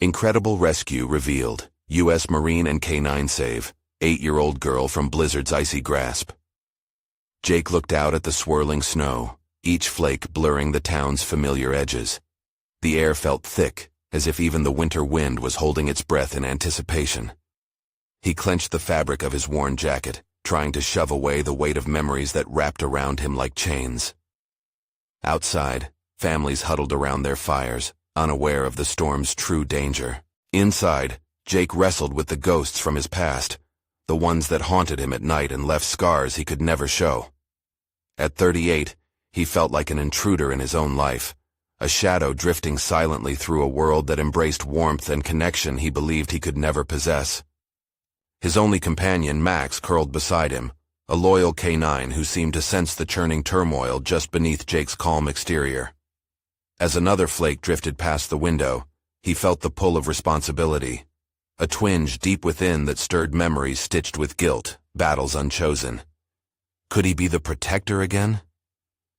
Incredible rescue revealed. U.S. Marine and K-9 save. 8-year-old girl from blizzard's icy grasp. Jake looked out at the swirling snow, each flake blurring the town's familiar edges. The air felt thick, as if even the winter wind was holding its breath in anticipation. He clenched the fabric of his worn jacket, trying to shove away the weight of memories that wrapped around him like chains. Outside, families huddled around their fires, unaware of the storm's true danger. Inside, Jake wrestled with the ghosts from his past, the ones that haunted him at night and left scars he could never show. At 38, he felt like an intruder in his own life, a shadow drifting silently through a world that embraced warmth and connection he believed he could never possess. His only companion, Max, curled beside him, a loyal K-9 who seemed to sense the churning turmoil just beneath Jake's calm exterior. As another flake drifted past the window, he felt the pull of responsibility, a twinge deep within that stirred memories stitched with guilt, battles unchosen. Could he be the protector again?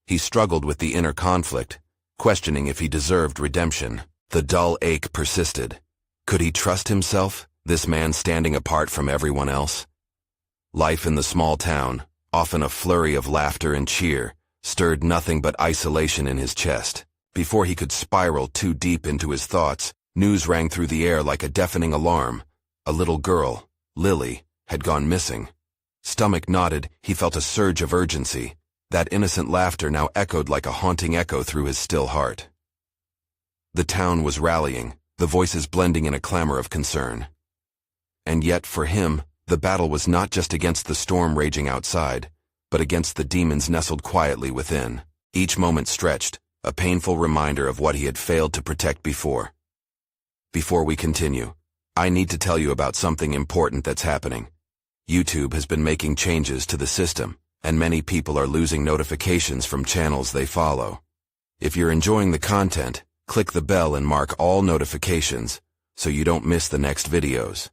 He struggled with the inner conflict, questioning if he deserved redemption. The dull ache persisted. Could he trust himself, this man standing apart from everyone else? Life in the small town, often a flurry of laughter and cheer, stirred nothing but isolation in his chest. Before he could spiral too deep into his thoughts, news rang through the air like a deafening alarm. A little girl, Lily, had gone missing. Stomach knotted, he felt a surge of urgency. That innocent laughter now echoed like a haunting echo through his still heart. The town was rallying, the voices blending in a clamor of concern. And yet, for him, the battle was not just against the storm raging outside, but against the demons nestled quietly within. Each moment stretched, a painful reminder of what he had failed to protect before. Before we continue, I need to tell you about something important that's happening. YouTube has been making changes to the system, and many people are losing notifications from channels they follow. If you're enjoying the content, click the bell and mark all notifications, so you don't miss the next videos.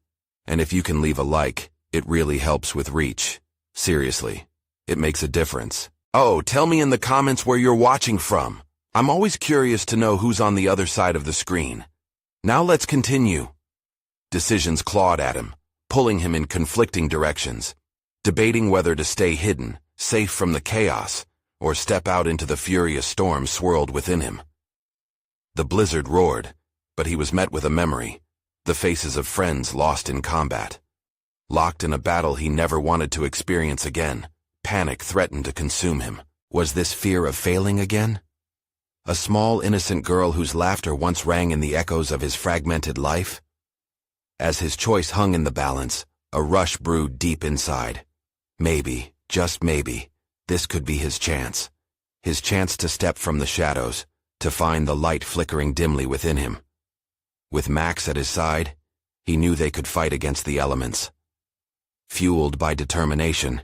And if you can leave a like, it really helps with reach. Seriously, it makes a difference. Oh, tell me in the comments where you're watching from. I'm always curious to know who's on the other side of the screen. Now let's continue. Decisions clawed at him, pulling him in conflicting directions, debating whether to stay hidden, safe from the chaos, or step out into the furious storm swirled within him. The blizzard roared, but he was met with a memory, the faces of friends lost in combat. Locked in a battle he never wanted to experience again, panic threatened to consume him. Was this fear of failing again? A small, innocent girl whose laughter once rang in the echoes of his fragmented life? As his choice hung in the balance, a rush brewed deep inside. Maybe, just maybe, this could be his chance. His chance to step from the shadows, to find the light flickering dimly within him. With Max at his side, he knew they could fight against the elements. Fueled by determination,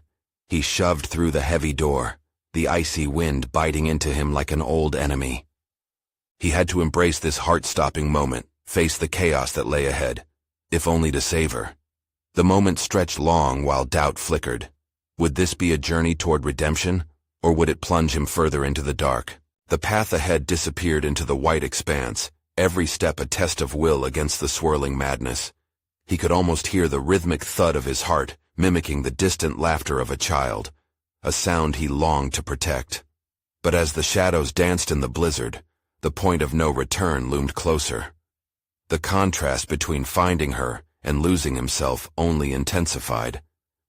he shoved through the heavy door, the icy wind biting into him like an old enemy. He had to embrace this heart-stopping moment, face the chaos that lay ahead, if only to save her. The moment stretched long while doubt flickered. Would this be a journey toward redemption, or would it plunge him further into the dark? The path ahead disappeared into the white expanse, every step a test of will against the swirling madness. He could almost hear the rhythmic thud of his heart, mimicking the distant laughter of a child, a sound he longed to protect. But as the shadows danced in the blizzard, the point of no return loomed closer. The contrast between finding her and losing himself only intensified,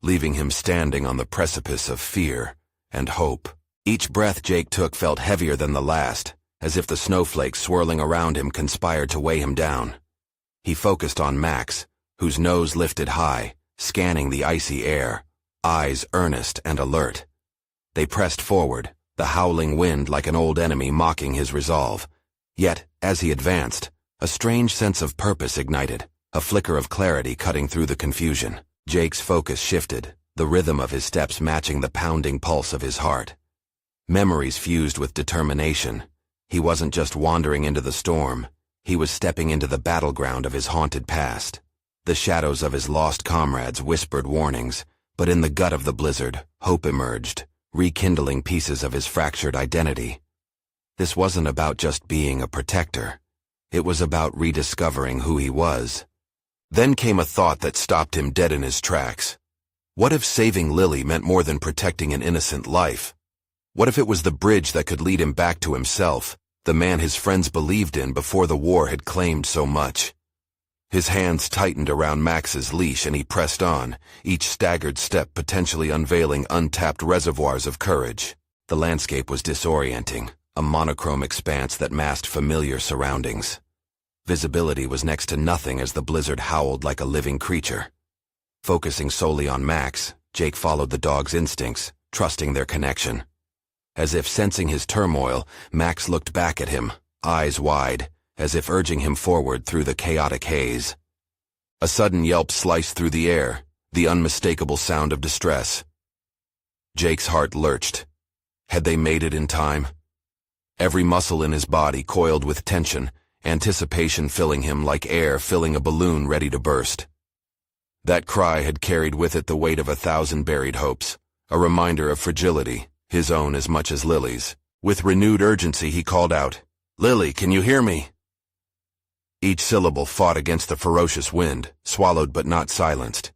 leaving him standing on the precipice of fear and hope. Each breath Jake took felt heavier than the last, as if the snowflakes swirling around him conspired to weigh him down. He focused on Max, whose nose lifted high, scanning the icy air, eyes earnest and alert. They pressed forward, the howling wind like an old enemy mocking his resolve. Yet, as he advanced, a strange sense of purpose ignited, a flicker of clarity cutting through the confusion. Jake's focus shifted, the rhythm of his steps matching the pounding pulse of his heart. Memories fused with determination. He wasn't just wandering into the storm, he was stepping into the battleground of his haunted past. The shadows of his lost comrades whispered warnings, but in the gut of the blizzard, hope emerged, rekindling pieces of his fractured identity. This wasn't about just being a protector. It was about rediscovering who he was. Then came a thought that stopped him dead in his tracks. What if saving Lily meant more than protecting an innocent life? What if it was the bridge that could lead him back to himself, the man his friends believed in before the war had claimed so much? His hands tightened around Max's leash and he pressed on, each staggered step potentially unveiling untapped reservoirs of courage. The landscape was disorienting, a monochrome expanse that masked familiar surroundings. Visibility was next to nothing as the blizzard howled like a living creature. Focusing solely on Max, Jake followed the dog's instincts, trusting their connection. As if sensing his turmoil, Max looked back at him, eyes wide, as if urging him forward through the chaotic haze. A sudden yelp sliced through the air, the unmistakable sound of distress. Jake's heart lurched. Had they made it in time? Every muscle in his body coiled with tension, anticipation filling him like air filling a balloon ready to burst. That cry had carried with it the weight of 1,000 buried hopes, a reminder of fragility, his own as much as Lily's. With renewed urgency he called out, "Lily, can you hear me?" Each syllable fought against the ferocious wind, swallowed but not silenced.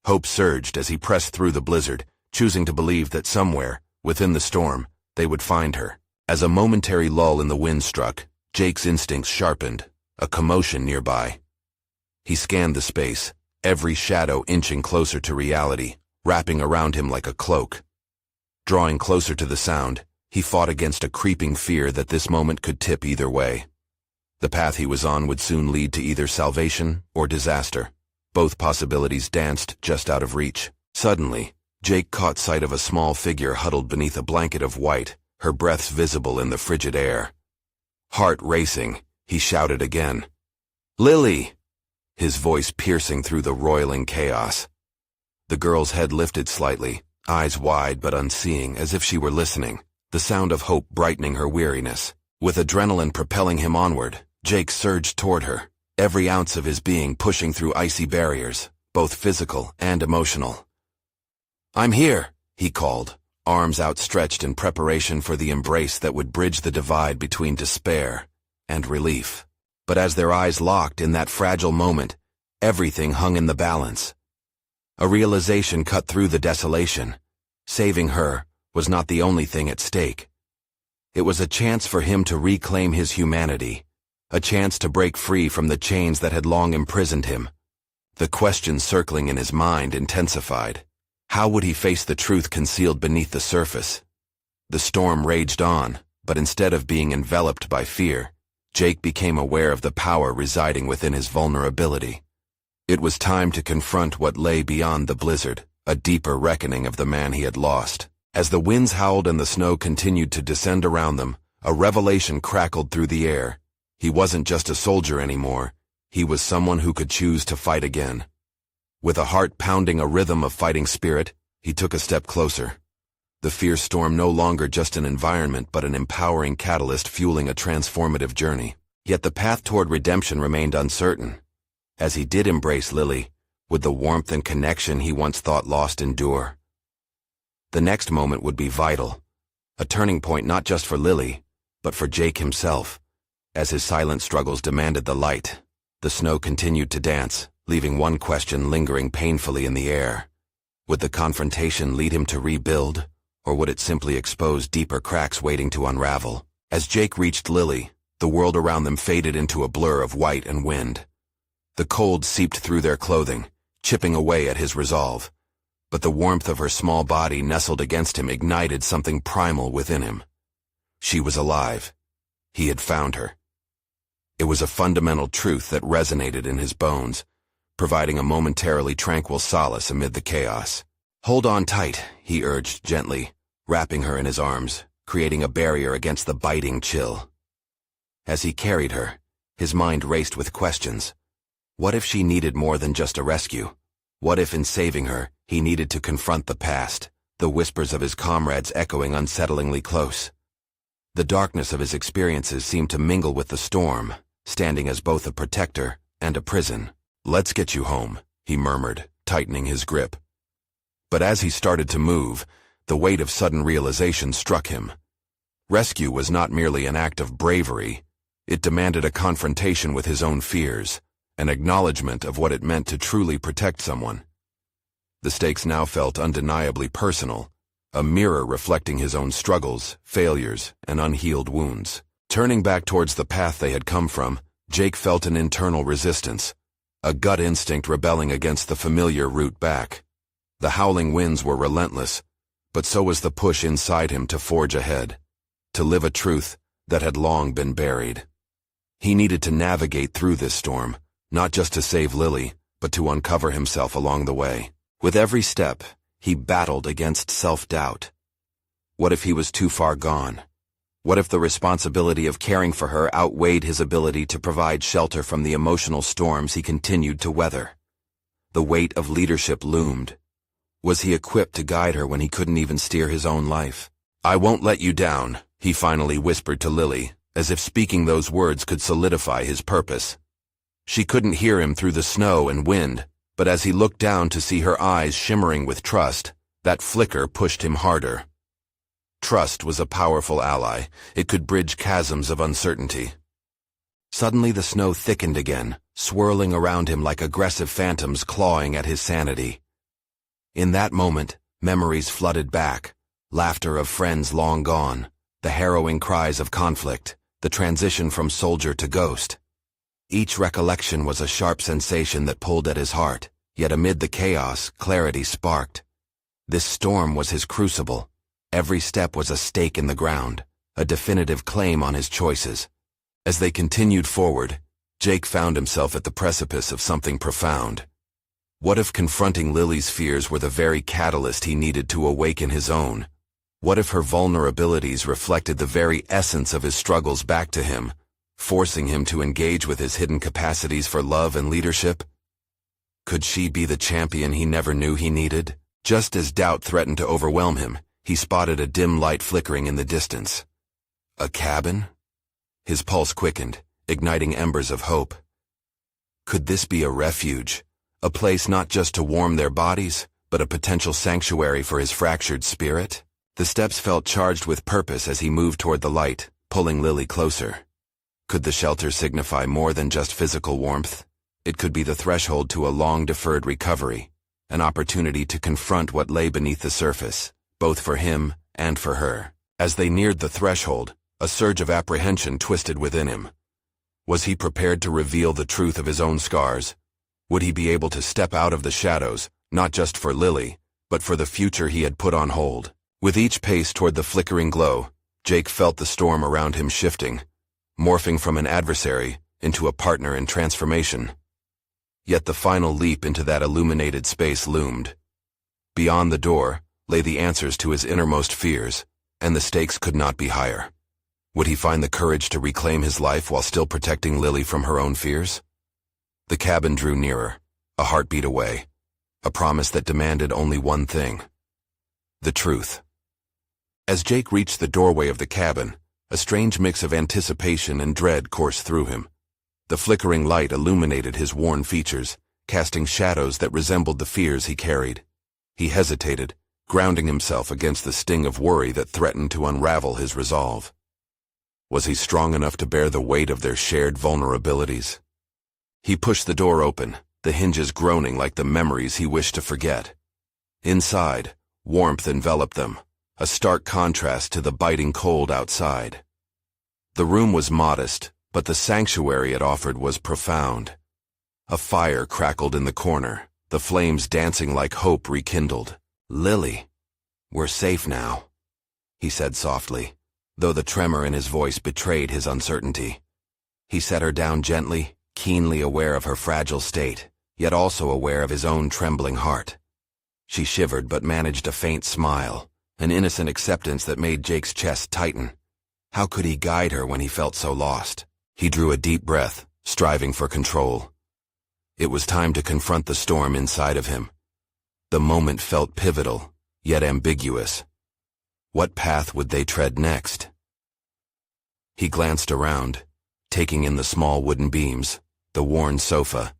Hope surged as he pressed through the blizzard, choosing to believe that somewhere, within the storm, they would find her. As a momentary lull in the wind struck, Jake's instincts sharpened, a commotion nearby. He scanned the space, every shadow inching closer to reality, wrapping around him like a cloak. Drawing closer to the sound, he fought against a creeping fear that this moment could tip either way. The path he was on would soon lead to either salvation or disaster. Both possibilities danced just out of reach. Suddenly, Jake caught sight of a small figure huddled beneath a blanket of white, her breaths visible in the frigid air. Heart racing, he shouted again, "Lily!" his voice piercing through the roiling chaos. The girl's head lifted slightly, eyes wide but unseeing, as if she were listening, the sound of hope brightening her weariness. With adrenaline propelling him onward, Jake surged toward her, every ounce of his being pushing through icy barriers, both physical and emotional. "I'm here," he called, arms outstretched in preparation for the embrace that would bridge the divide between despair and relief. But as their eyes locked in that fragile moment, everything hung in the balance. A realization cut through the desolation. Saving her was not the only thing at stake. It was a chance for him to reclaim his humanity, a chance to break free from the chains that had long imprisoned him. The questions circling in his mind intensified. How would he face the truth concealed beneath the surface? The storm raged on, but instead of being enveloped by fear, Jake became aware of the power residing within his vulnerability. It was time to confront what lay beyond the blizzard, a deeper reckoning of the man he had lost. As the winds howled and the snow continued to descend around them, a revelation crackled through the air. He wasn't just a soldier anymore. He was someone who could choose to fight again. With a heart pounding a rhythm of fighting spirit, he took a step closer. The fierce storm no longer just an environment but an empowering catalyst fueling a transformative journey. Yet the path toward redemption remained uncertain. As he did embrace Lily, would the warmth and connection he once thought lost endure? The next moment would be vital, a turning point not just for Lily, but for Jake himself. As his silent struggles demanded the light, the snow continued to dance, leaving one question lingering painfully in the air. Would the confrontation lead him to rebuild, or would it simply expose deeper cracks waiting to unravel? As Jake reached Lily, the world around them faded into a blur of white and wind. The cold seeped through their clothing, chipping away at his resolve. But the warmth of her small body nestled against him ignited something primal within him. She was alive. He had found her. It was a fundamental truth that resonated in his bones, providing a momentarily tranquil solace amid the chaos. "Hold on tight," he urged gently, wrapping her in his arms, creating a barrier against the biting chill. As he carried her, his mind raced with questions. What if she needed more than just a rescue? What if in saving her, he needed to confront the past, the whispers of his comrades echoing unsettlingly close? The darkness of his experiences seemed to mingle with the storm, standing as both a protector and a prison. "Let's get you home," he murmured, tightening his grip. But as he started to move, the weight of sudden realization struck him. Rescue was not merely an act of bravery, It demanded a confrontation with his own fears, an acknowledgement of what it meant to truly protect someone. The stakes now felt undeniably personal, a mirror reflecting his own struggles, failures, and unhealed wounds. Turning back towards the path they had come from, Jake felt an internal resistance, a gut instinct rebelling against the familiar route back. The howling winds were relentless, but so was the push inside him to forge ahead, to live a truth that had long been buried. He needed to navigate through this storm, not just to save Lily, but to uncover himself along the way. With every step, he battled against self-doubt. What if he was too far gone? What if the responsibility of caring for her outweighed his ability to provide shelter from the emotional storms he continued to weather? The weight of leadership loomed. Was he equipped to guide her when he couldn't even steer his own life? "I won't let you down," he finally whispered to Lily, as if speaking those words could solidify his purpose. She couldn't hear him through the snow and wind, but as he looked down to see her eyes shimmering with trust, that flicker pushed him harder. Trust was a powerful ally. It could bridge chasms of uncertainty. Suddenly the snow thickened again, swirling around him like aggressive phantoms clawing at his sanity. In that moment, memories flooded back, laughter of friends long gone, the harrowing cries of conflict, the transition from soldier to ghost. Each recollection was a sharp sensation that pulled at his heart, yet amid the chaos, clarity sparked. This storm was his crucible. Every step was a stake in the ground, a definitive claim on his choices. As they continued forward, Jake found himself at the precipice of something profound. What if confronting Lily's fears were the very catalyst he needed to awaken his own? What if her vulnerabilities reflected the very essence of his struggles back to him, forcing him to engage with his hidden capacities for love and leadership? Could she be the champion he never knew he needed? Just as doubt threatened to overwhelm him, he spotted a dim light flickering in the distance. A cabin? His pulse quickened, igniting embers of hope. Could this be a refuge? A place not just to warm their bodies, but a potential sanctuary for his fractured spirit? The steps felt charged with purpose as he moved toward the light, pulling Lily closer. Could the shelter signify more than just physical warmth? It could be the threshold to a long-deferred recovery, an opportunity to confront what lay beneath the surface, both for him and for her. As they neared the threshold, a surge of apprehension twisted within him. Was he prepared to reveal the truth of his own scars? Would he be able to step out of the shadows, not just for Lily, but for the future he had put on hold? With each pace toward the flickering glow, Jake felt the storm around him shifting, morphing from an adversary into a partner in transformation. Yet the final leap into that illuminated space loomed. Beyond the door lay the answers to his innermost fears, and the stakes could not be higher. Would he find the courage to reclaim his life while still protecting Lily from her own fears? The cabin drew nearer, a heartbeat away, a promise that demanded only one thing: the truth. As Jake reached the doorway of the cabin, a strange mix of anticipation and dread coursed through him. The flickering light illuminated his worn features, casting shadows that resembled the fears he carried. He hesitated, grounding himself against the sting of worry that threatened to unravel his resolve. Was he strong enough to bear the weight of their shared vulnerabilities? He pushed the door open, the hinges groaning like the memories he wished to forget. Inside, warmth enveloped them, a stark contrast to the biting cold outside. The room was modest, but the sanctuary it offered was profound. A fire crackled in the corner, the flames dancing like hope rekindled. "Lily, we're safe now," he said softly, though the tremor in his voice betrayed his uncertainty. He set her down gently, keenly aware of her fragile state, yet also aware of his own trembling heart. She shivered but managed a faint smile, an innocent acceptance that made Jake's chest tighten. How could he guide her when he felt so lost? He drew a deep breath, striving for control. It was time to confront the storm inside of him. The moment felt pivotal, yet ambiguous. What path would they tread next? He glanced around, taking in the small wooden beams, the worn sofa,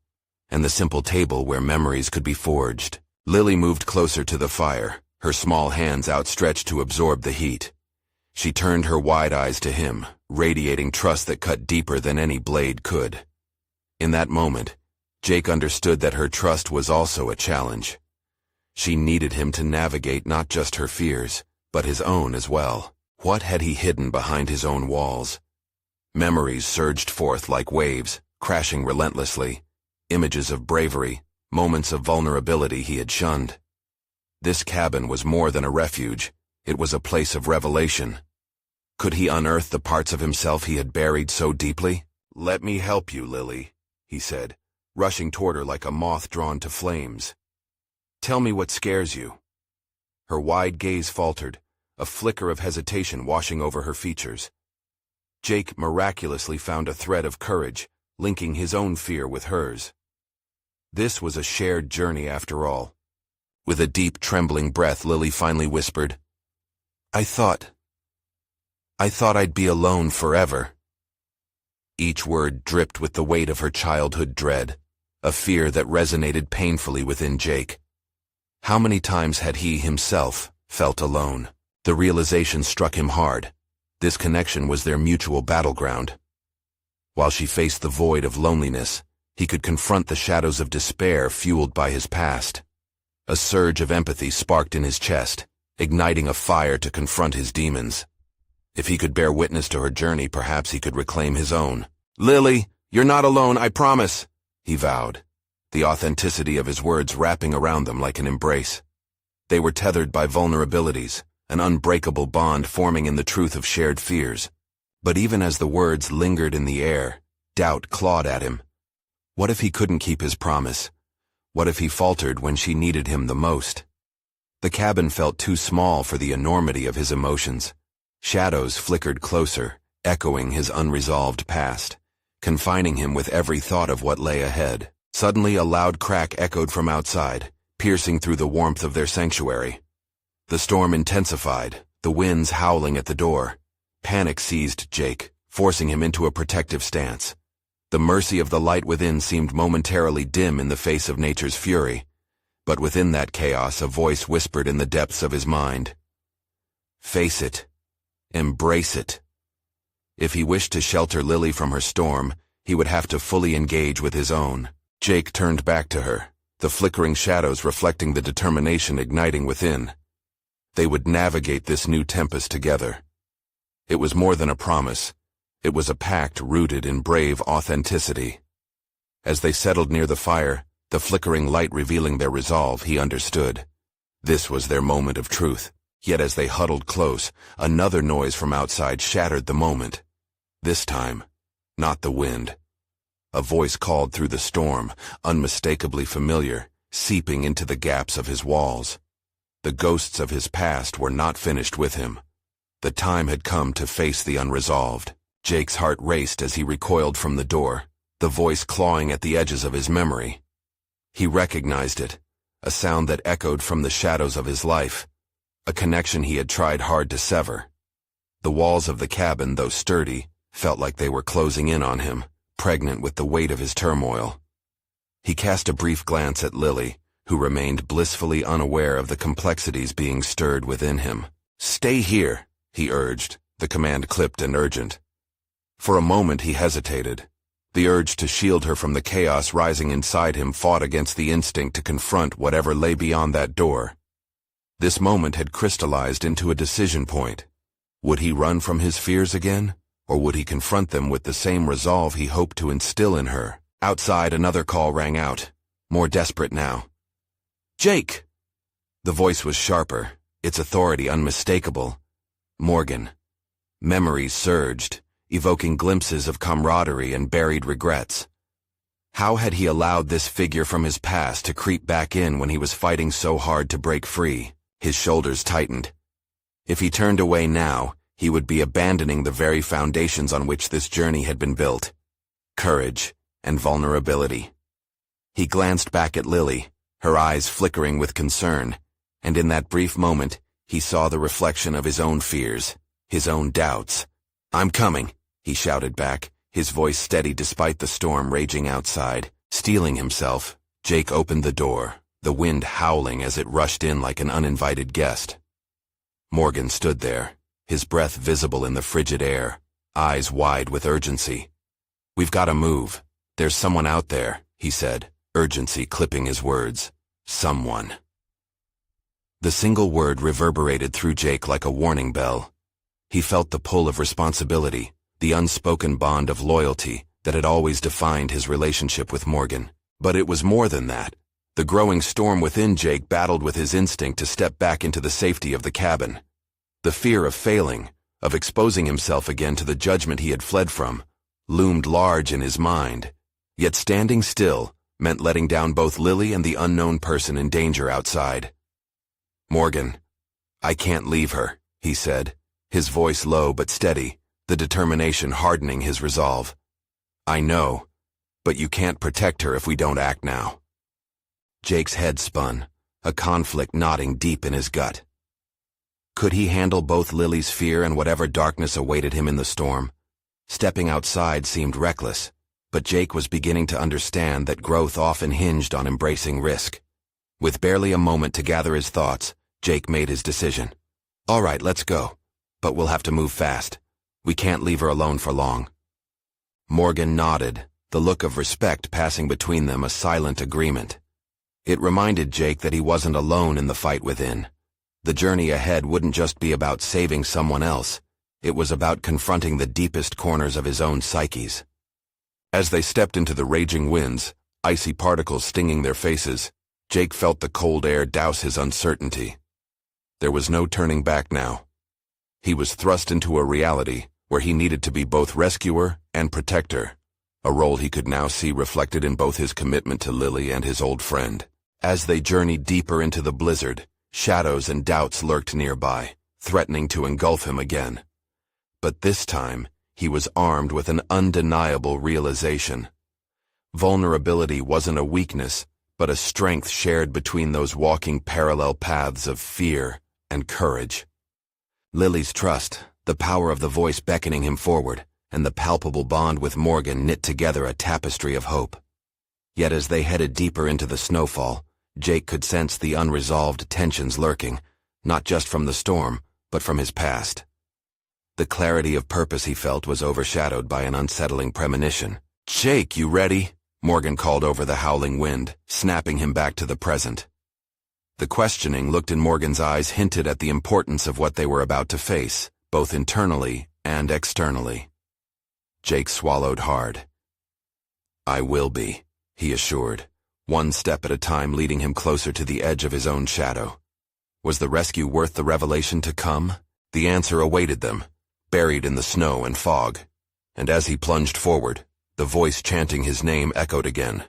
and the simple table where memories could be forged. Lily moved closer to the fire, her small hands outstretched to absorb the heat. She turned her wide eyes to him, radiating trust that cut deeper than any blade could. In that moment, Jake understood that her trust was also a challenge. She needed him to navigate not just her fears, but his own as well. What had he hidden behind his own walls? Memories surged forth like waves, crashing relentlessly. Images of bravery, moments of vulnerability he had shunned. This cabin was more than a refuge. It was a place of revelation. Could he unearth the parts of himself he had buried so deeply? "Let me help you, Lily," he said, rushing toward her like a moth drawn to flames. "Tell me what scares you." Her wide gaze faltered, a flicker of hesitation washing over her features. Jake miraculously found a thread of courage, linking his own fear with hers. This was a shared journey after all. With a deep, trembling breath, Lily finally whispered, I thought I'd be alone forever." Each word dripped with the weight of her childhood dread, a fear that resonated painfully within Jake. How many times had he himself felt alone? The realization struck him hard. This connection was their mutual battleground. While she faced the void of loneliness, he could confront the shadows of despair fueled by his past. A surge of empathy sparked in his chest, igniting a fire to confront his demons. If he could bear witness to her journey, perhaps he could reclaim his own. "Lily, you're not alone, I promise," he vowed, the authenticity of his words wrapping around them like an embrace. They were tethered by vulnerabilities, an unbreakable bond forming in the truth of shared fears. But even as the words lingered in the air, doubt clawed at him. What if he couldn't keep his promise? What if he faltered when she needed him the most? The cabin felt too small for the enormity of his emotions. Shadows flickered closer, echoing his unresolved past, confining him with every thought of what lay ahead. Suddenly a loud crack echoed from outside, piercing through the warmth of their sanctuary. The storm intensified, the winds howling at the door. Panic seized Jake, forcing him into a protective stance. The mercy of the light within seemed momentarily dim in the face of nature's fury. But within that chaos, a voice whispered in the depths of his mind. Face it. Embrace it. If he wished to shelter Lily from her storm, he would have to fully engage with his own. Jake turned back to her, the flickering shadows reflecting the determination igniting within. They would navigate this new tempest together. It was more than a promise. It was a pact rooted in brave authenticity. As they settled near the fire, the flickering light revealing their resolve, he understood. This was their moment of truth. Yet as they huddled close, another noise from outside shattered the moment. This time, not the wind. A voice called through the storm, unmistakably familiar, seeping into the gaps of his walls. The ghosts of his past were not finished with him. The time had come to face the unresolved. Jake's heart raced as he recoiled from the door, the voice clawing at the edges of his memory. He recognized it, a sound that echoed from the shadows of his life. A connection he had tried hard to sever. The walls of the cabin, though sturdy, felt like they were closing in on him, pregnant with the weight of his turmoil. He cast a brief glance at Lily, who remained blissfully unaware of the complexities being stirred within him. "Stay here," he urged, the command clipped and urgent. For a moment he hesitated. The urge to shield her from the chaos rising inside him fought against the instinct to confront whatever lay beyond that door. This moment had crystallized into a decision point. Would he run from his fears again, or would he confront them with the same resolve he hoped to instill in her? Outside, another call rang out, more desperate now. "Jake!" The voice was sharper, its authority unmistakable. Morgan. Memories surged, evoking glimpses of camaraderie and buried regrets. How had he allowed this figure from his past to creep back in when he was fighting so hard to break free? His shoulders tightened. If he turned away now, he would be abandoning the very foundations on which this journey had been built. Courage and vulnerability. He glanced back at Lily, her eyes flickering with concern, and in that brief moment, he saw the reflection of his own fears, his own doubts. "I'm coming," he shouted back, his voice steady despite the storm raging outside. Steeling himself, Jake opened the door, the wind howling as it rushed in like an uninvited guest. Morgan stood there, his breath visible in the frigid air, eyes wide with urgency. "We've got to move. There's someone out there," he said, urgency clipping his words. Someone. The single word reverberated through Jake like a warning bell. He felt the pull of responsibility, the unspoken bond of loyalty that had always defined his relationship with Morgan. But it was more than that. The growing storm within Jake battled with his instinct to step back into the safety of the cabin. The fear of failing, of exposing himself again to the judgment he had fled from, loomed large in his mind. Yet standing still meant letting down both Lily and the unknown person in danger outside. "Morgan, I can't leave her," he said, his voice low but steady, the determination hardening his resolve. "I know, but you can't protect her if we don't act now." Jake's head spun, a conflict knotting deep in his gut. Could he handle both Lily's fear and whatever darkness awaited him in the storm? Stepping outside seemed reckless, but Jake was beginning to understand that growth often hinged on embracing risk. With barely a moment to gather his thoughts, Jake made his decision. "All right, let's go. But we'll have to move fast. We can't leave her alone for long." Morgan nodded, the look of respect passing between them a silent agreement. It reminded Jake that he wasn't alone in the fight within. The journey ahead wouldn't just be about saving someone else. It was about confronting the deepest corners of his own psyches. As they stepped into the raging winds, icy particles stinging their faces, Jake felt the cold air douse his uncertainty. There was no turning back now. He was thrust into a reality where he needed to be both rescuer and protector, a role he could now see reflected in both his commitment to Lily and his old friend. As they journeyed deeper into the blizzard, shadows and doubts lurked nearby, threatening to engulf him again. But this time, he was armed with an undeniable realization. Vulnerability wasn't a weakness, but a strength shared between those walking parallel paths of fear and courage. Lily's trust, the power of the voice beckoning him forward, and the palpable bond with Morgan knit together a tapestry of hope. Yet as they headed deeper into the snowfall, Jake could sense the unresolved tensions lurking, not just from the storm, but from his past. The clarity of purpose he felt was overshadowed by an unsettling premonition. "Jake, you ready?" Morgan called over the howling wind, snapping him back to the present. The questioning looked in Morgan's eyes hinted at the importance of what they were about to face, both internally and externally. Jake swallowed hard. "I will be," he assured, one step at a time leading him closer to the edge of his own shadow. Was the rescue worth the revelation to come? The answer awaited them, buried in the snow and fog. And as he plunged forward, the voice chanting his name echoed again,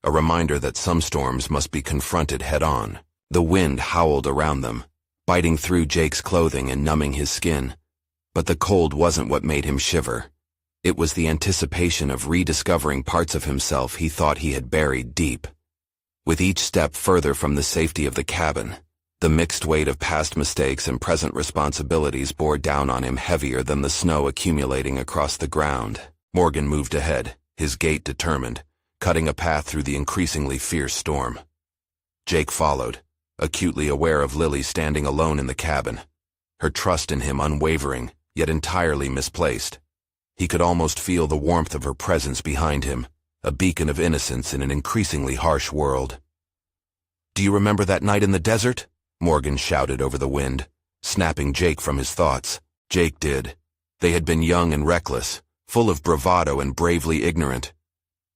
a reminder that some storms must be confronted head-on. The wind howled around them, biting through Jake's clothing and numbing his skin. But the cold wasn't what made him shiver. It was the anticipation of rediscovering parts of himself he thought he had buried deep. With each step further from the safety of the cabin, the mixed weight of past mistakes and present responsibilities bore down on him heavier than the snow accumulating across the ground. Morgan moved ahead, his gait determined, cutting a path through the increasingly fierce storm. Jake followed, acutely aware of Lily standing alone in the cabin, her trust in him unwavering, yet entirely misplaced. He could almost feel the warmth of her presence behind him, a beacon of innocence in an increasingly harsh world. "Do you remember that night in the desert?" Morgan shouted over the wind, snapping Jake from his thoughts. Jake did. They had been young and reckless, full of bravado and bravely ignorant.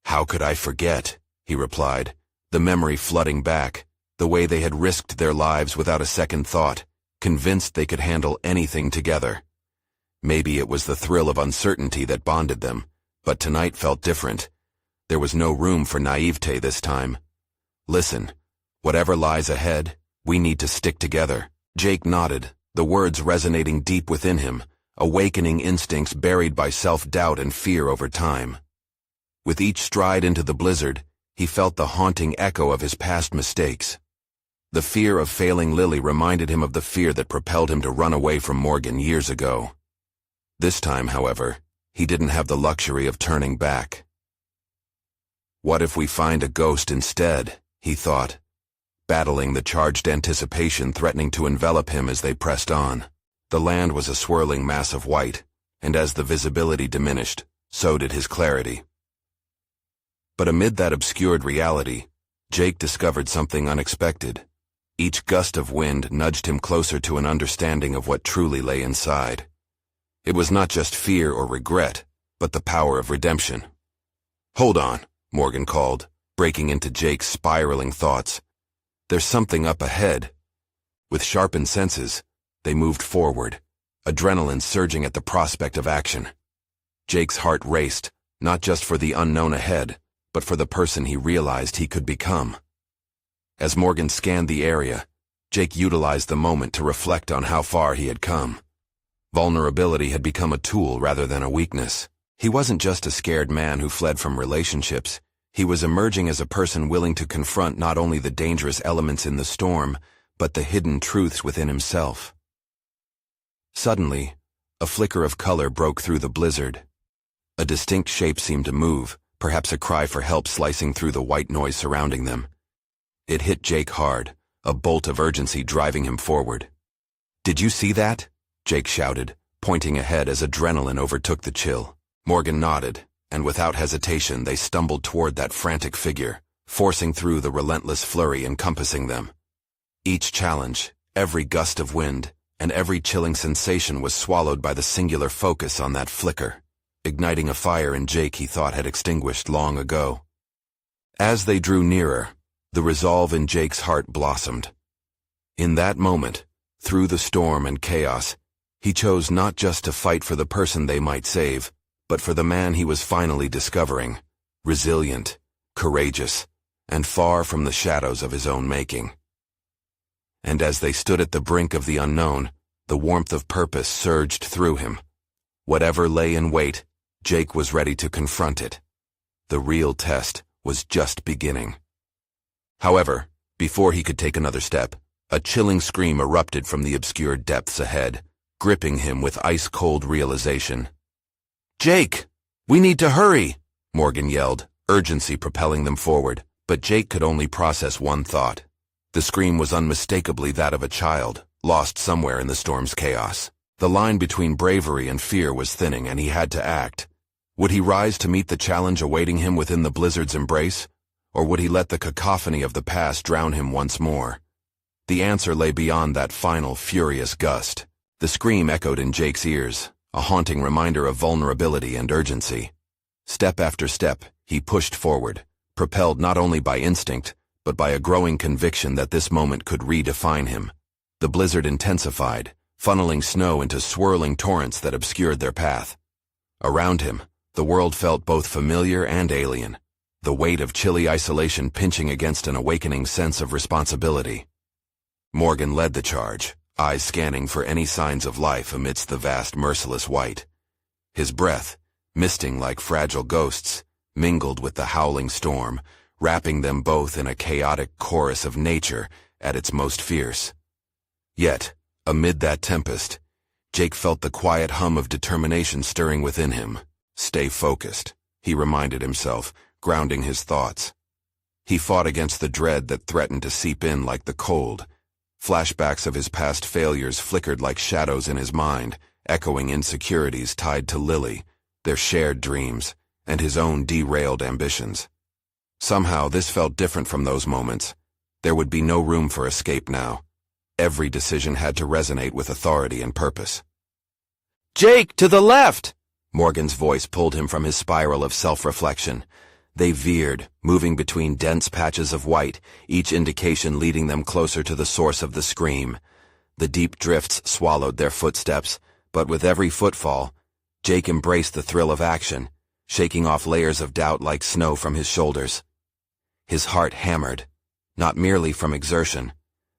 "How could I forget?" he replied, the memory flooding back, the way they had risked their lives without a second thought, convinced they could handle anything together. Maybe it was the thrill of uncertainty that bonded them, but tonight felt different. There was no room for naivete this time. "Listen, whatever lies ahead, we need to stick together." Jake nodded, the words resonating deep within him, awakening instincts buried by self-doubt and fear over time. With each stride into the blizzard, he felt the haunting echo of his past mistakes. The fear of failing Lily reminded him of the fear that propelled him to run away from Morgan years ago. This time, however, he didn't have the luxury of turning back. "What if we find a ghost instead?" he thought, battling the charged anticipation threatening to envelop him as they pressed on. The land was a swirling mass of white, and as the visibility diminished, so did his clarity. But amid that obscured reality, Jake discovered something unexpected. Each gust of wind nudged him closer to an understanding of what truly lay inside. It was not just fear or regret, but the power of redemption. "Hold on," Morgan called, breaking into Jake's spiraling thoughts. "There's something up ahead." With sharpened senses, they moved forward, adrenaline surging at the prospect of action. Jake's heart raced, not just for the unknown ahead, but for the person he realized he could become. As Morgan scanned the area, Jake utilized the moment to reflect on how far he had come. Vulnerability had become a tool rather than a weakness. He wasn't just a scared man who fled from relationships. He was emerging as a person willing to confront not only the dangerous elements in the storm, but the hidden truths within himself. Suddenly, a flicker of color broke through the blizzard. A distinct shape seemed to move, perhaps a cry for help slicing through the white noise surrounding them. It hit Jake hard, a bolt of urgency driving him forward. "Did you see that?" Jake shouted, pointing ahead as adrenaline overtook the chill. Morgan nodded, and without hesitation they stumbled toward that frantic figure, forcing through the relentless flurry encompassing them. Each challenge, every gust of wind, and every chilling sensation was swallowed by the singular focus on that flicker, igniting a fire in Jake he thought had extinguished long ago. As they drew nearer, the resolve in Jake's heart blossomed. In that moment, through the storm and chaos, he chose not just to fight for the person they might save, but for the man he was finally discovering, resilient, courageous, and far from the shadows of his own making. And as they stood at the brink of the unknown, the warmth of purpose surged through him. Whatever lay in wait, Jake was ready to confront it. The real test was just beginning. However, before he could take another step, a chilling scream erupted from the obscured depths ahead, gripping him with ice-cold realization. "Jake! We need to hurry!" Morgan yelled, urgency propelling them forward, but Jake could only process one thought. The scream was unmistakably that of a child, lost somewhere in the storm's chaos. The line between bravery and fear was thinning, and he had to act. Would he rise to meet the challenge awaiting him within the blizzard's embrace? Or would he let the cacophony of the past drown him once more? The answer lay beyond that final, furious gust. The scream echoed in Jake's ears, a haunting reminder of vulnerability and urgency. Step after step, he pushed forward, propelled not only by instinct, but by a growing conviction that this moment could redefine him. The blizzard intensified, funneling snow into swirling torrents that obscured their path. Around him, the world felt both familiar and alien, the weight of chilly isolation pinching against an awakening sense of responsibility. Morgan led the charge, eyes scanning for any signs of life amidst the vast, merciless white. His breath, misting like fragile ghosts, mingled with the howling storm, wrapping them both in a chaotic chorus of nature at its most fierce. Yet, amid that tempest, Jake felt the quiet hum of determination stirring within him. "Stay focused," he reminded himself, grounding his thoughts. He fought against the dread that threatened to seep in like the cold. Flashbacks of his past failures flickered like shadows in his mind, echoing insecurities tied to Lily, their shared dreams, and his own derailed ambitions. Somehow this felt different from those moments. There would be no room for escape now. Every decision had to resonate with authority and purpose. "Jake, to the left!" Morgan's voice pulled him from his spiral of self-reflection. They veered, moving between dense patches of white, each indication leading them closer to the source of the scream. The deep drifts swallowed their footsteps, but with every footfall, Jake embraced the thrill of action, shaking off layers of doubt like snow from his shoulders. His heart hammered, not merely from exertion,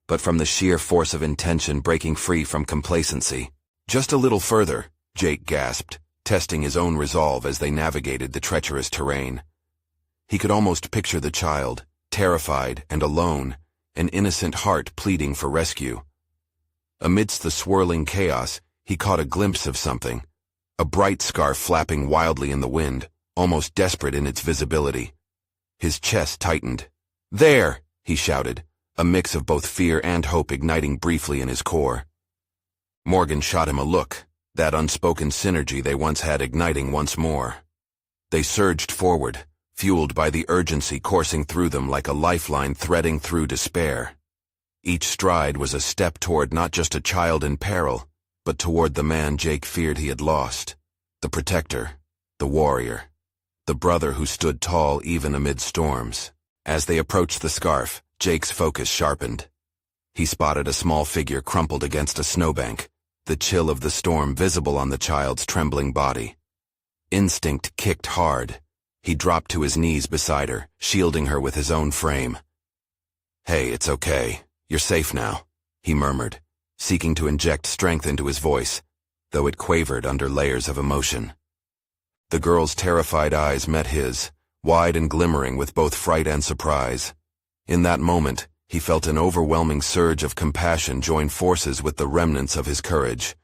but from the sheer force of intention breaking free from complacency. "Just a little further," Jake gasped, testing his own resolve as they navigated the treacherous terrain. He could almost picture the child, terrified and alone, an innocent heart pleading for rescue. Amidst the swirling chaos, he caught a glimpse of something, a bright scarf flapping wildly in the wind, almost desperate in its visibility. His chest tightened. "There!" he shouted, a mix of both fear and hope igniting briefly in his core. Morgan shot him a look, that unspoken synergy they once had igniting once more. They surged forward, fueled by the urgency coursing through them like a lifeline threading through despair. Each stride was a step toward not just a child in peril, but toward the man Jake feared he had lost. The protector, the warrior, the brother who stood tall even amid storms. As they approached the scarf, Jake's focus sharpened. He spotted a small figure crumpled against a snowbank, the chill of the storm visible on the child's trembling body. Instinct kicked hard. He dropped to his knees beside her, shielding her with his own frame. "Hey, it's okay. You're safe now," he murmured, seeking to inject strength into his voice, though it quavered under layers of emotion. The girl's terrified eyes met his, wide and glimmering with both fright and surprise. In that moment, he felt an overwhelming surge of compassion join forces with the remnants of his courage.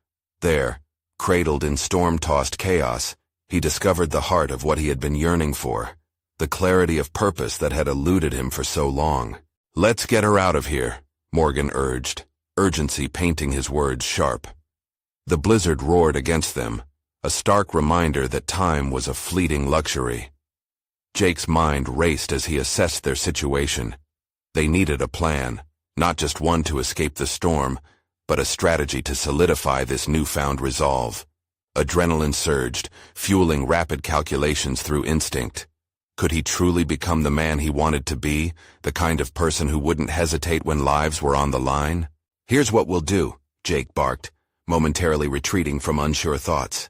There, cradled in storm-tossed chaos, he discovered the heart of what he had been yearning for, the clarity of purpose that had eluded him for so long. "Let's get her out of here," Morgan urged, urgency painting his words sharp. The blizzard roared against them, a stark reminder that time was a fleeting luxury. Jake's mind raced as he assessed their situation. They needed a plan, not just one to escape the storm, but a strategy to solidify this newfound resolve. Adrenaline surged, fueling rapid calculations through instinct. Could he truly become the man he wanted to be, the kind of person who wouldn't hesitate when lives were on the line? "Here's what we'll do," Jake barked, momentarily retreating from unsure thoughts.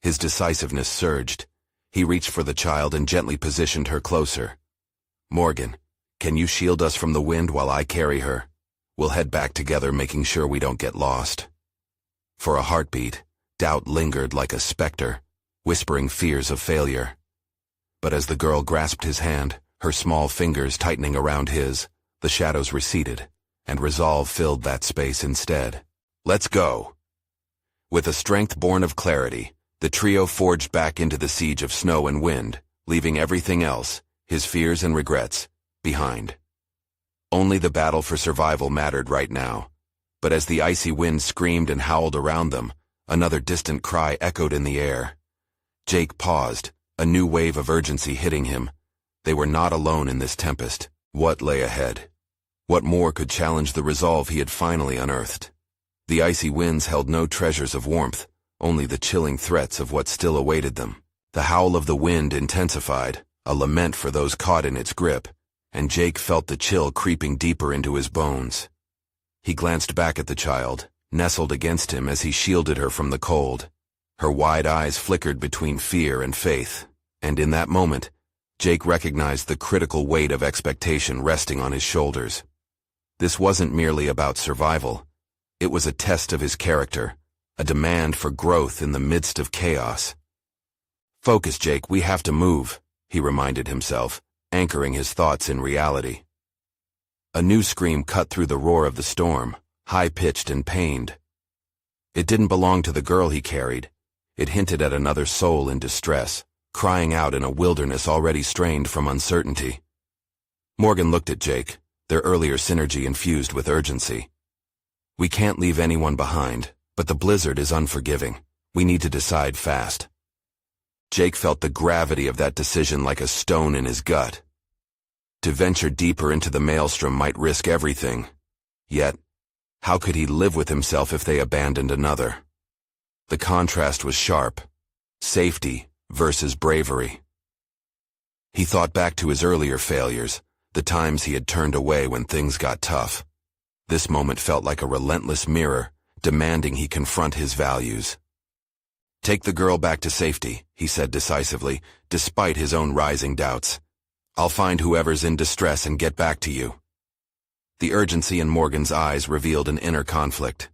His decisiveness surged. He reached for the child and gently positioned her closer. "Morgan, can you shield us from the wind while I carry her? We'll head back together, making sure we don't get lost." For a heartbeat, doubt lingered like a specter, whispering fears of failure. But as the girl grasped his hand, her small fingers tightening around his, the shadows receded, and resolve filled that space instead. "Let's go." With a strength born of clarity, the trio forged back into the siege of snow and wind, leaving everything else, his fears and regrets, behind. Only the battle for survival mattered right now. But as the icy wind screamed and howled around them, another distant cry echoed in the air. Jake paused, a new wave of urgency hitting him. They were not alone in this tempest. What lay ahead? What more could challenge the resolve he had finally unearthed? The icy winds held no treasures of warmth, only the chilling threats of what still awaited them. The howl of the wind intensified, a lament for those caught in its grip, and Jake felt the chill creeping deeper into his bones. He glanced back at the child, nestled against him as he shielded her from the cold. Her wide eyes flickered between fear and faith, and in that moment, Jake recognized the critical weight of expectation resting on his shoulders. This wasn't merely about survival. It was a test of his character, a demand for growth in the midst of chaos. "Focus, Jake, we have to move," he reminded himself, anchoring his thoughts in reality. A new scream cut through the roar of the storm, high-pitched and pained. It didn't belong to the girl he carried. It hinted at another soul in distress, crying out in a wilderness already strained from uncertainty. Morgan looked at Jake, their earlier synergy infused with urgency. "We can't leave anyone behind, but the blizzard is unforgiving. We need to decide fast." Jake felt the gravity of that decision like a stone in his gut. To venture deeper into the maelstrom might risk everything. Yet, how could he live with himself if they abandoned another? The contrast was sharp. Safety versus bravery. He thought back to his earlier failures, the times he had turned away when things got tough. This moment felt like a relentless mirror, demanding he confront his values. "Take the girl back to safety," he said decisively, despite his own rising doubts. "I'll find whoever's in distress and get back to you." The urgency in Morgan's eyes revealed an inner conflict.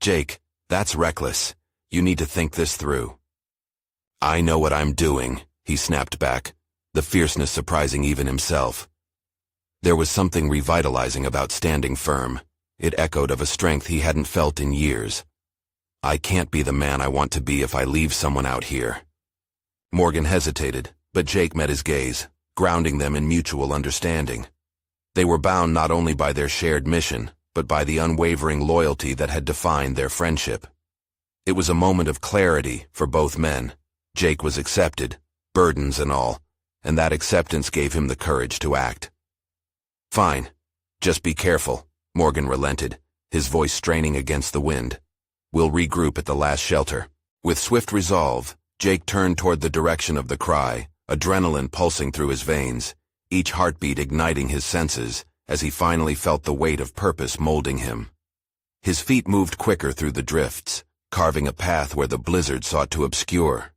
"Jake, that's reckless. You need to think this through." "I know what I'm doing," he snapped back, the fierceness surprising even himself. There was something revitalizing about standing firm. It echoed of a strength he hadn't felt in years. "I can't be the man I want to be if I leave someone out here." Morgan hesitated, but Jake met his gaze, grounding them in mutual understanding. They were bound not only by their shared mission, but by the unwavering loyalty that had defined their friendship. It was a moment of clarity for both men. Jake was accepted, burdens and all, and that acceptance gave him the courage to act. "Fine. Just be careful," Morgan relented, his voice straining against the wind. "We'll regroup at the last shelter." With swift resolve, Jake turned toward the direction of the cry, adrenaline pulsing through his veins, each heartbeat igniting his senses as he finally felt the weight of purpose molding him. His feet moved quicker through the drifts, carving a path where the blizzard sought to obscure.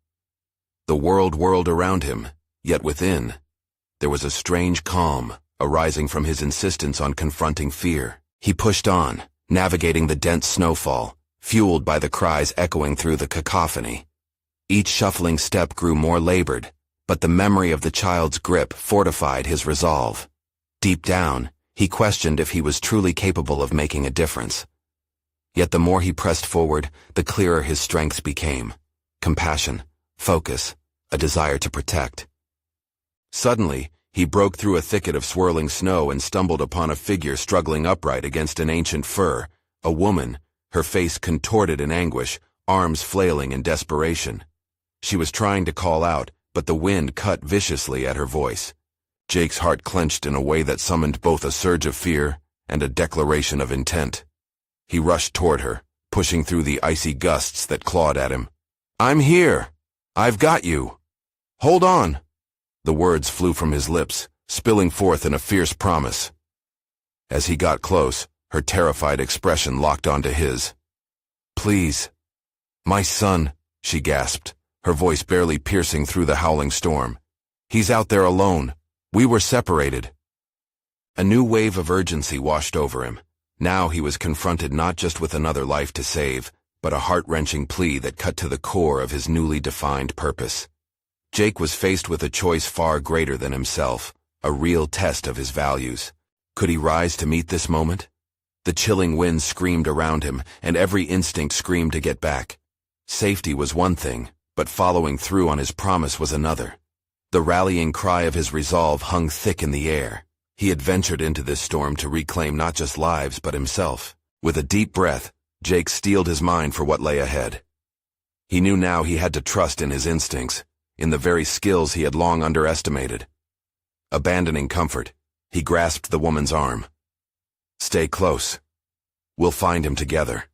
The world whirled around him, yet within, there was a strange calm arising from his insistence on confronting fear. He pushed on, navigating the dense snowfall, fueled by the cries echoing through the cacophony. Each shuffling step grew more labored, but the memory of the child's grip fortified his resolve. Deep down, he questioned if he was truly capable of making a difference. Yet the more he pressed forward, the clearer his strengths became. Compassion, focus, a desire to protect. Suddenly, he broke through a thicket of swirling snow and stumbled upon a figure struggling upright against an ancient fir, a woman, her face contorted in anguish, arms flailing in desperation. She was trying to call out, but the wind cut viciously at her voice. Jake's heart clenched in a way that summoned both a surge of fear and a declaration of intent. He rushed toward her, pushing through the icy gusts that clawed at him. "I'm here! I've got you! Hold on!" The words flew from his lips, spilling forth in a fierce promise. As he got close, her terrified expression locked onto his. "Please. My son," she gasped, her voice barely piercing through the howling storm. "He's out there alone. We were separated." A new wave of urgency washed over him. Now he was confronted not just with another life to save, but a heart-wrenching plea that cut to the core of his newly defined purpose. Jake was faced with a choice far greater than himself, a real test of his values. Could he rise to meet this moment? The chilling wind screamed around him, and every instinct screamed to get back. Safety was one thing, but following through on his promise was another. The rallying cry of his resolve hung thick in the air. He had ventured into this storm to reclaim not just lives but himself. With a deep breath, Jake steeled his mind for what lay ahead. He knew now he had to trust in his instincts, in the very skills he had long underestimated. Abandoning comfort, he grasped the woman's arm. "Stay close. We'll find him together."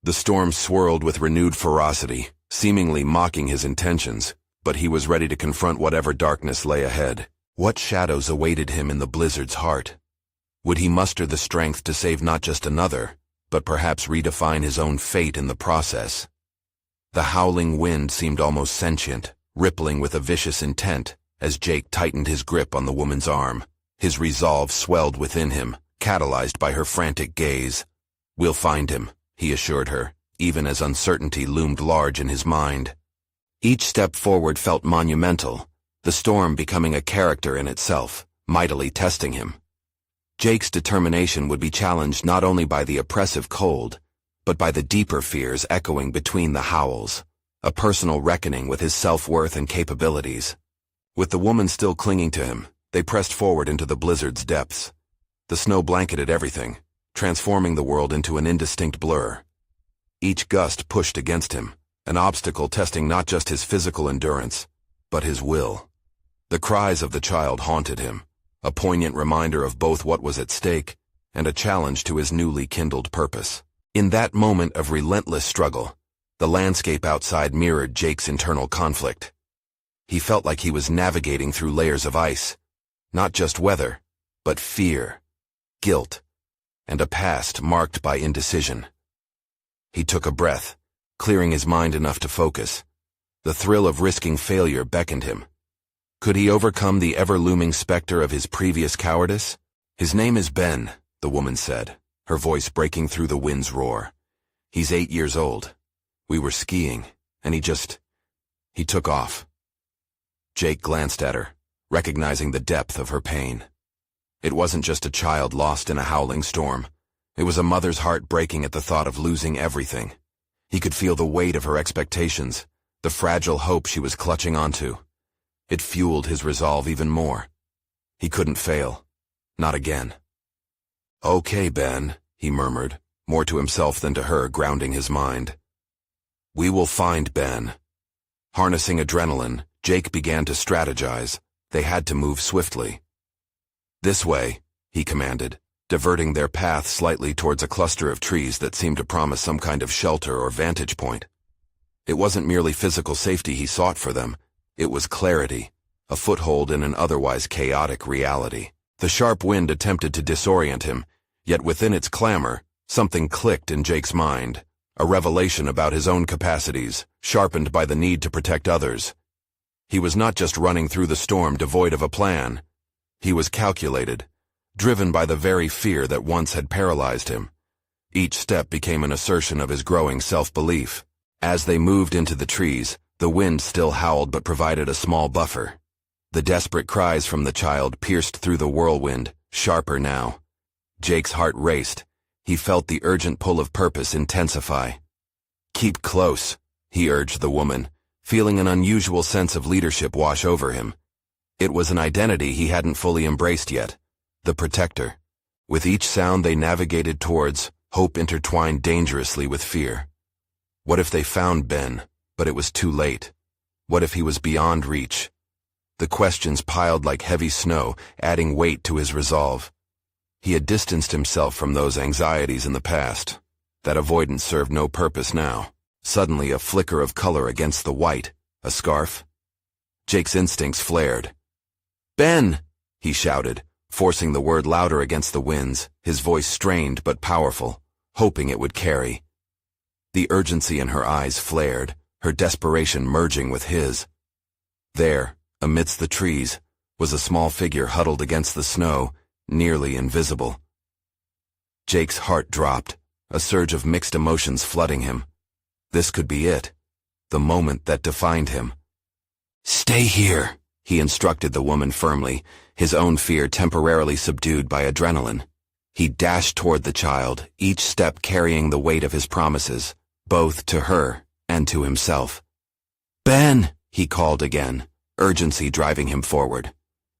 The storm swirled with renewed ferocity, seemingly mocking his intentions, but he was ready to confront whatever darkness lay ahead. What shadows awaited him in the blizzard's heart? Would he muster the strength to save not just another, but perhaps redefine his own fate in the process? The howling wind seemed almost sentient, rippling with a vicious intent as Jake tightened his grip on the woman's arm. His resolve swelled within him, catalyzed by her frantic gaze. "We'll find him," he assured her, even as uncertainty loomed large in his mind. Each step forward felt monumental, the storm becoming a character in itself, mightily testing him. Jake's determination would be challenged not only by the oppressive cold, but by the deeper fears echoing between the howls, a personal reckoning with his self-worth and capabilities. With the woman still clinging to him, they pressed forward into the blizzard's depths. The snow blanketed everything, transforming the world into an indistinct blur. Each gust pushed against him, an obstacle testing not just his physical endurance, but his will. The cries of the child haunted him, a poignant reminder of both what was at stake and a challenge to his newly kindled purpose. In that moment of relentless struggle, the landscape outside mirrored Jake's internal conflict. He felt like he was navigating through layers of ice, not just weather, but fear, guilt, and a past marked by indecision. He took a breath, clearing his mind enough to focus. The thrill of risking failure beckoned him. Could he overcome the ever-looming specter of his previous cowardice? "His name is Ben," the woman said, her voice breaking through the wind's roar. "He's 8 years old. We were skiing, and he took off." Jake glanced at her, recognizing the depth of her pain. It wasn't just a child lost in a howling storm. It was a mother's heart breaking at the thought of losing everything. He could feel the weight of her expectations, the fragile hope she was clutching onto. It fueled his resolve even more. He couldn't fail. Not again. "Okay, Ben," he murmured, more to himself than to her, grounding his mind. We will find Ben. Harnessing adrenaline, Jake began to strategize. They had to move swiftly. This way, he commanded, diverting their path slightly towards a cluster of trees that seemed to promise some kind of shelter or vantage point. It wasn't merely physical safety he sought for them. It was clarity, a foothold in an otherwise chaotic reality. The sharp wind attempted to disorient him, yet within its clamor, something clicked in Jake's mind, a revelation about his own capacities, sharpened by the need to protect others. He was not just running through the storm devoid of a plan. He was calculated, driven by the very fear that once had paralyzed him. Each step became an assertion of his growing self-belief. As they moved into the trees, the wind still howled but provided a small buffer. The desperate cries from the child pierced through the whirlwind, sharper now. Jake's heart raced. He felt the urgent pull of purpose intensify. "Keep close," he urged the woman, feeling an unusual sense of leadership wash over him. It was an identity he hadn't fully embraced yet, the protector. With each sound they navigated towards, hope intertwined dangerously with fear. What if they found Ben, but it was too late? What if he was beyond reach? The questions piled like heavy snow, adding weight to his resolve. He had distanced himself from those anxieties in the past. That avoidance served no purpose now. Suddenly a flicker of color against the white, a scarf. Jake's instincts flared. "Ben!" he shouted, forcing the word louder against the winds, his voice strained but powerful, hoping it would carry. The urgency in her eyes flared, her desperation merging with his. There, amidst the trees, was a small figure huddled against the snow, nearly invisible. Jake's heart dropped, a surge of mixed emotions flooding him. This could be it, the moment that defined him. "Stay here," he instructed the woman firmly, his own fear temporarily subdued by adrenaline. He dashed toward the child, each step carrying the weight of his promises, both to her and to himself. "Ben!" he called again, urgency driving him forward.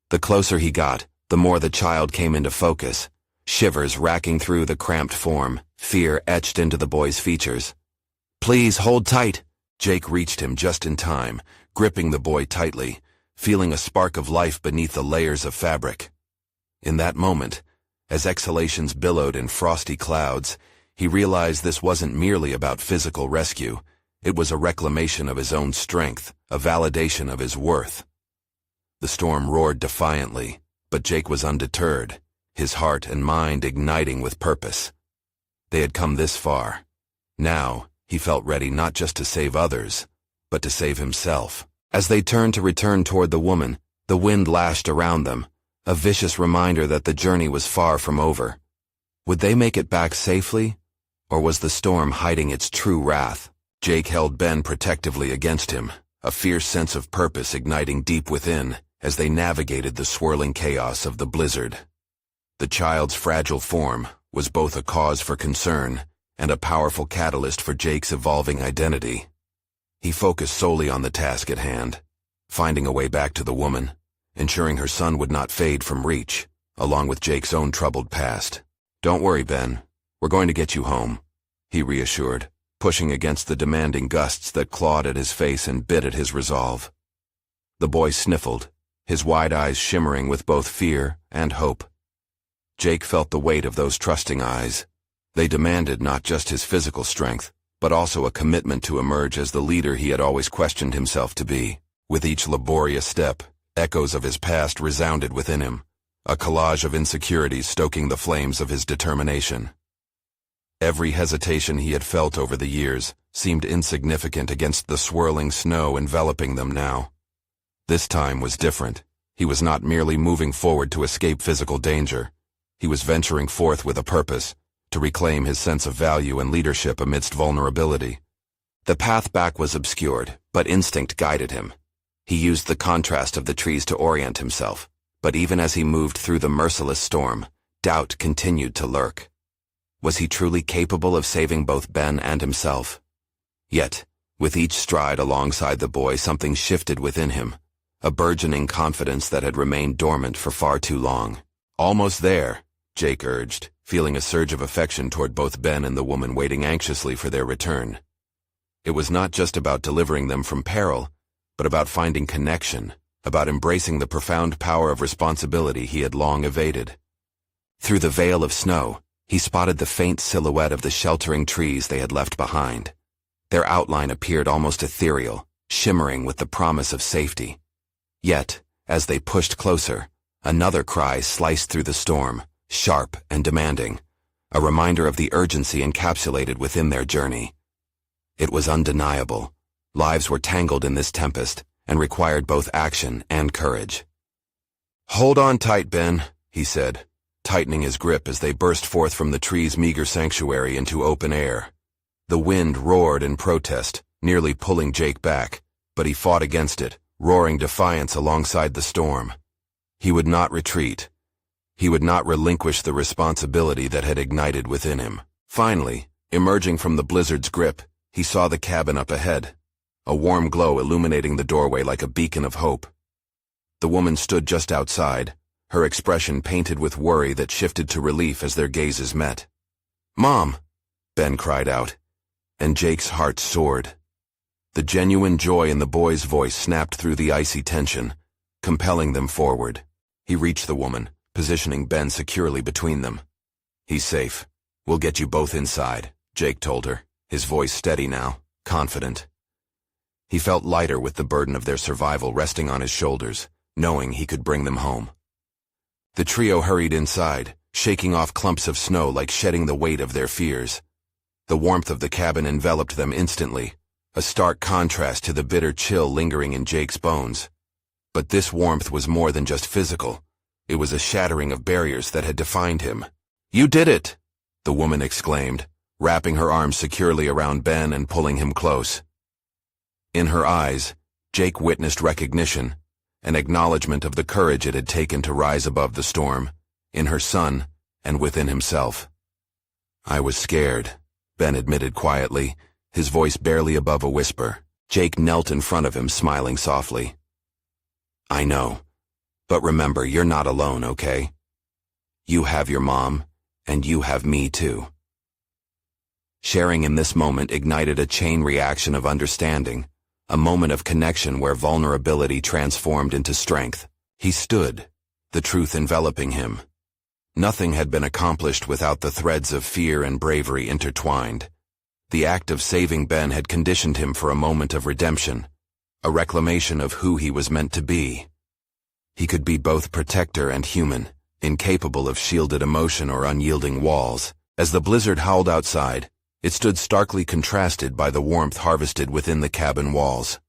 The closer he got, the more the child came into focus, shivers racking through the cramped form, fear etched into the boy's features. "Please, hold tight." Jake reached him just in time, gripping the boy tightly, feeling a spark of life beneath the layers of fabric. In that moment, as exhalations billowed in frosty clouds, he realized this wasn't merely about physical rescue. It was a reclamation of his own strength, a validation of his worth. The storm roared defiantly, but Jake was undeterred, his heart and mind igniting with purpose. They had come this far. Now, he felt ready not just to save others, but to save himself. As they turned to return toward the woman, the wind lashed around them, a vicious reminder that the journey was far from over. Would they make it back safely, or was the storm hiding its true wrath? Jake held Ben protectively against him, a fierce sense of purpose igniting deep within as they navigated the swirling chaos of the blizzard. The child's fragile form was both a cause for concern and a powerful catalyst for Jake's evolving identity. He focused solely on the task at hand, finding a way back to the woman, ensuring her son would not fade from reach, along with Jake's own troubled past. "Don't worry, Ben. We're going to get you home," he reassured, pushing against the demanding gusts that clawed at his face and bit at his resolve. The boy sniffled, his wide eyes shimmering with both fear and hope. Jake felt the weight of those trusting eyes. They demanded not just his physical strength, but also a commitment to emerge as the leader he had always questioned himself to be. With each laborious step, echoes of his past resounded within him, a collage of insecurities stoking the flames of his determination. Every hesitation he had felt over the years seemed insignificant against the swirling snow enveloping them now. This time was different. He was not merely moving forward to escape physical danger. He was venturing forth with a purpose, to reclaim his sense of value and leadership amidst vulnerability. The path back was obscured, but instinct guided him. He used the contrast of the trees to orient himself, but even as he moved through the merciless storm, doubt continued to lurk. Was he truly capable of saving both Ben and himself? Yet, with each stride alongside the boy, something shifted within him, a burgeoning confidence that had remained dormant for far too long. "Almost there," Jake urged, feeling a surge of affection toward both Ben and the woman waiting anxiously for their return. It was not just about delivering them from peril, but about finding connection, about embracing the profound power of responsibility he had long evaded. Through the veil of snow, he spotted the faint silhouette of the sheltering trees they had left behind. Their outline appeared almost ethereal, shimmering with the promise of safety. Yet, as they pushed closer, another cry sliced through the storm, sharp and demanding, a reminder of the urgency encapsulated within their journey. It was undeniable. Lives were tangled in this tempest and required both action and courage. "Hold on tight, Ben," he said, tightening his grip as they burst forth from the tree's meager sanctuary into open air. The wind roared in protest, nearly pulling Jake back, but he fought against it, roaring defiance alongside the storm. He would not retreat. He would not relinquish the responsibility that had ignited within him. Finally, emerging from the blizzard's grip, he saw the cabin up ahead, a warm glow illuminating the doorway like a beacon of hope. The woman stood just outside, her expression painted with worry that shifted to relief as their gazes met. "Mom!" Ben cried out, and Jake's heart soared. The genuine joy in the boy's voice snapped through the icy tension, compelling them forward. He reached the woman, positioning Ben securely between them. "He's safe. We'll get you both inside," Jake told her, his voice steady now, confident. He felt lighter with the burden of their survival resting on his shoulders, knowing he could bring them home. The trio hurried inside, shaking off clumps of snow like shedding the weight of their fears. The warmth of the cabin enveloped them instantly, a stark contrast to the bitter chill lingering in Jake's bones. But this warmth was more than just physical. It was a shattering of barriers that had defined him. "You did it!" the woman exclaimed, wrapping her arms securely around Ben and pulling him close. In her eyes, Jake witnessed recognition, an acknowledgement of the courage it had taken to rise above the storm, in her son and within himself. "I was scared," Ben admitted quietly, his voice barely above a whisper. Jake knelt in front of him, smiling softly. "I know. But remember, you're not alone, okay? You have your mom, and you have me too." Sharing in this moment ignited a chain reaction of understanding, a moment of connection where vulnerability transformed into strength. He stood, the truth enveloping him. Nothing had been accomplished without the threads of fear and bravery intertwined. The act of saving Ben had conditioned him for a moment of redemption, a reclamation of who he was meant to be. He could be both protector and human, incapable of shielded emotion or unyielding walls. As the blizzard howled outside, it stood starkly contrasted by the warmth harvested within the cabin walls.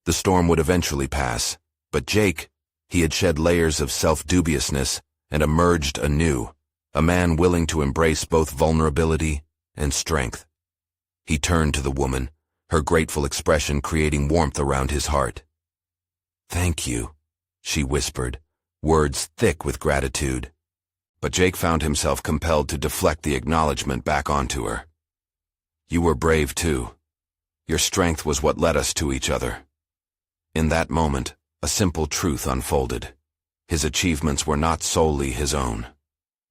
The storm would eventually pass, but Jake, he had shed layers of self-dubiousness and emerged anew, a man willing to embrace both vulnerability and strength. He turned to the woman, her grateful expression creating warmth around his heart. "Thank you," she whispered, words thick with gratitude. But Jake found himself compelled to deflect the acknowledgement back onto her. "You were brave too. Your strength was what led us to each other." In that moment, a simple truth unfolded. His achievements were not solely his own.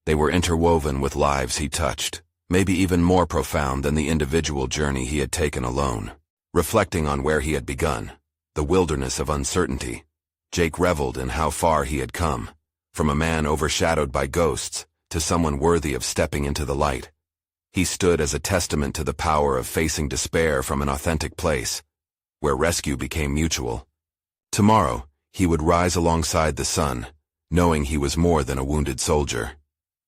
They were interwoven with lives he touched, maybe even more profound than the individual journey he had taken alone. Reflecting on where he had begun, the wilderness of uncertainty, Jake reveled in how far he had come, from a man overshadowed by ghosts to someone worthy of stepping into the light. He stood as a testament to the power of facing despair from an authentic place, where rescue became mutual. Tomorrow, he would rise alongside the sun, knowing he was more than a wounded soldier.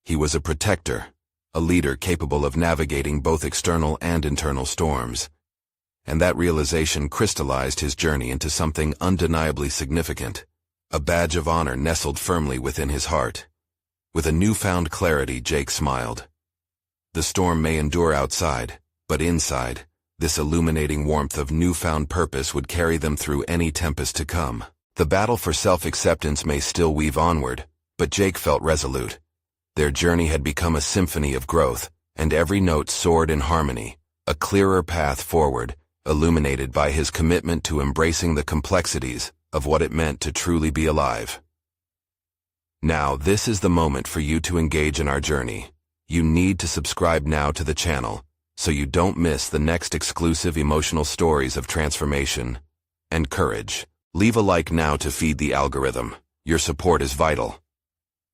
He was a protector, a leader capable of navigating both external and internal storms. And that realization crystallized his journey into something undeniably significant, a badge of honor nestled firmly within his heart. With a newfound clarity, Jake smiled. The storm may endure outside, but inside, this illuminating warmth of newfound purpose would carry them through any tempest to come. The battle for self-acceptance may still weave onward, but Jake felt resolute. Their journey had become a symphony of growth, and every note soared in harmony, a clearer path forward, illuminated by his commitment to embracing the complexities of what it meant to truly be alive. Now, this is the moment for you to engage in our journey. You need to subscribe now to the channel, so you don't miss the next exclusive emotional stories of transformation and courage. Leave a like now to feed the algorithm. Your support is vital.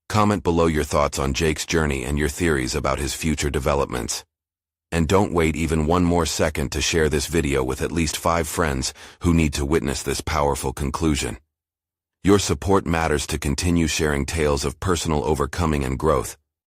Comment below your thoughts on Jake's journey and your theories about his future developments. And don't wait even one more second to share this video with at least 5 friends who need to witness this powerful conclusion. Your support matters to continue sharing tales of personal overcoming and growth.